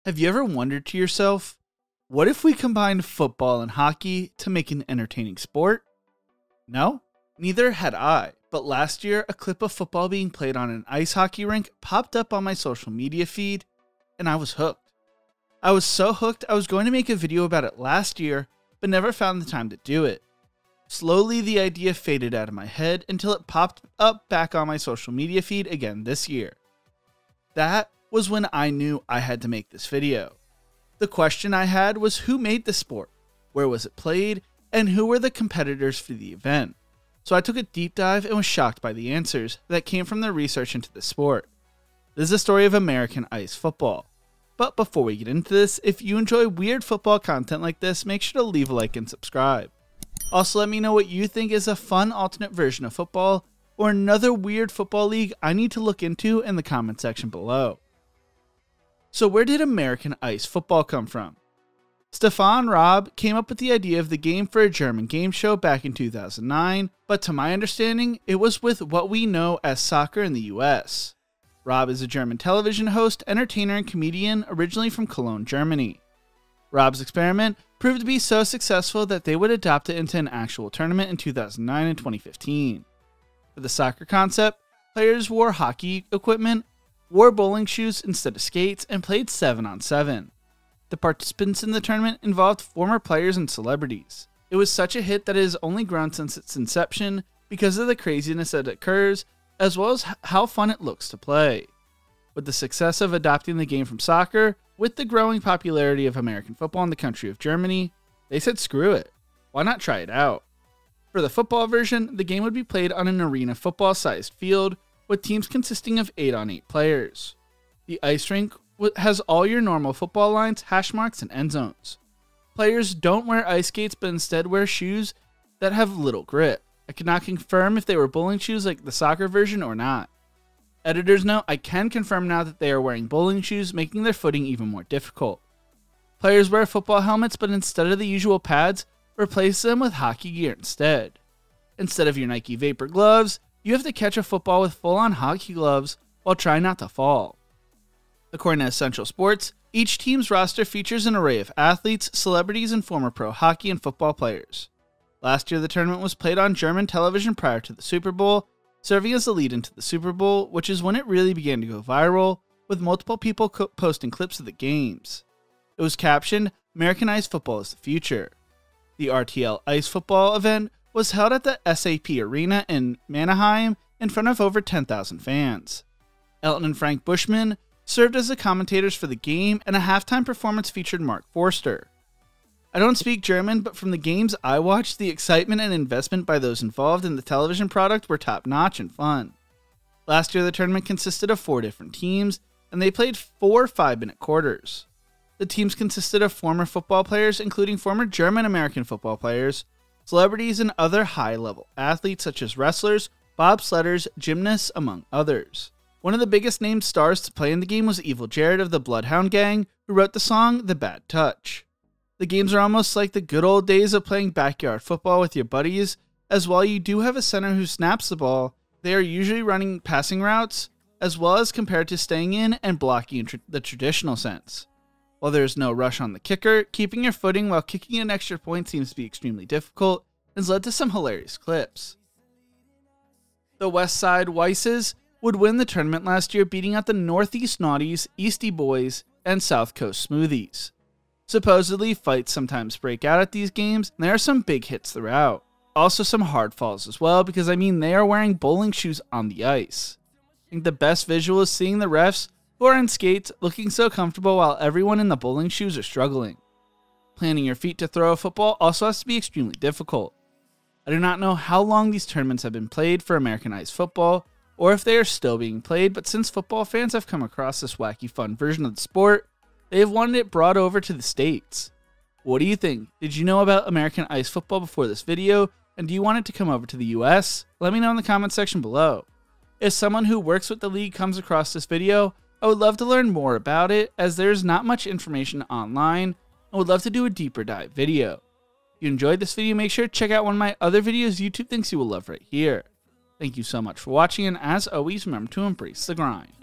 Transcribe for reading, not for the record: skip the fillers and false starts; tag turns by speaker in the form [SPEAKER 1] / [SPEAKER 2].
[SPEAKER 1] Have you ever wondered to yourself, what if we combined football and hockey to make an entertaining sport? No? Neither had I, but last year a clip of football being played on an ice hockey rink popped up on my social media feed, and I was hooked. I was so hooked I was going to make a video about it last year, but never found the time to do it. Slowly the idea faded out of my head until it popped up back on my social media feed again this year. That was when I knew I had to make this video. The question I had was who made the sport, where was it played, and who were the competitors for the event. So I took a deep dive and was shocked by the answers that came from the research into the sport. This is a story of American ice football. But before we get into this, if you enjoy weird football content like this, make sure to leave a like and subscribe. Also, let me know what you think is a fun alternate version of football or another weird football league I need to look into in the comment section below. So where did American ice football come from? Stefan Raab came up with the idea of the game for a German game show back in 2009, but to my understanding, it was with what we know as soccer in the US. Raab is a German television host, entertainer, and comedian originally from Cologne, Germany. Raab's experiment proved to be so successful that they would adopt it into an actual tournament in 2009 and 2015. For the soccer concept, players wore hockey equipment, wore bowling shoes instead of skates, and played 7-on-7. The participants in the tournament involved former players and celebrities. It was such a hit that it has only grown since its inception because of the craziness that occurs, as well as how fun it looks to play. With the success of adopting the game from soccer, with the growing popularity of American football in the country of Germany, they said screw it, why not try it out? For the football version, the game would be played on an arena football-sized field, with teams consisting of 8-on-8 players. The ice rink has all your normal football lines, hash marks, and end zones. Players don't wear ice skates but instead wear shoes that have little grip. I cannot confirm if they were bowling shoes like the soccer version or not. Editor's note, I can confirm now that they are wearing bowling shoes, making their footing even more difficult. Players wear football helmets, but instead of the usual pads, replace them with hockey gear instead. Instead of your Nike Vapor gloves, you have to catch a football with full-on hockey gloves while trying not to fall. According to Essential Sports, each team's roster features an array of athletes, celebrities, and former pro hockey and football players. Last year, the tournament was played on German television prior to the Super Bowl, serving as the lead into the Super Bowl, which is when it really began to go viral, with multiple people posting clips of the games. It was captioned, "American Ice Football is the Future." The RTL Ice Football event was held at the SAP Arena in Mannheim in front of over 10,000 fans. Elton and Frank Bushman served as the commentators for the game, and a halftime performance featured Mark Forster. I don't speak German, but from the games I watched, the excitement and investment by those involved in the television product were top-notch and fun. Last year, the tournament consisted of 4 different teams, and they played 4 5-minute quarters. The teams consisted of former football players, including former German-American football players, celebrities, and other high-level athletes such as wrestlers, bobsledders, gymnasts, among others. One of the biggest named stars to play in the game was Evil Jared of the Bloodhound Gang, who wrote the song The Bad Touch. The games are almost like the good old days of playing backyard football with your buddies, as while you do have a center who snaps the ball, they are usually running passing routes, as well as compared to staying in and blocking in the traditional sense. While there is no rush on the kicker, keeping your footing while kicking an extra point seems to be extremely difficult and has led to some hilarious clips. The West Side Weisses would win the tournament last year, beating out the Northeast Naughties, Eastie Boys, and South Coast Smoothies. Supposedly, fights sometimes break out at these games, and there are some big hits throughout. Also some hard falls as well, because they are wearing bowling shoes on the ice. I think the best visual is seeing the refs, who are in skates, looking so comfortable while everyone in the bowling shoes are struggling. Planning your feet to throw a football also has to be extremely difficult. I do not know how long these tournaments have been played for American Ice Football, or if they are still being played, but since football fans have come across this wacky fun version of the sport, they have wanted it brought over to the States. What do you think? Did you know about American Ice Football before this video, and do you want it to come over to the US? Let me know in the comment section below. If someone who works with the league comes across this video, I would love to learn more about it, as there is not much information online. I would love to do a deeper dive video. If you enjoyed this video, make sure to check out one of my other videos YouTube thinks you will love right here. Thank you so much for watching, and as always, remember to embrace the grind.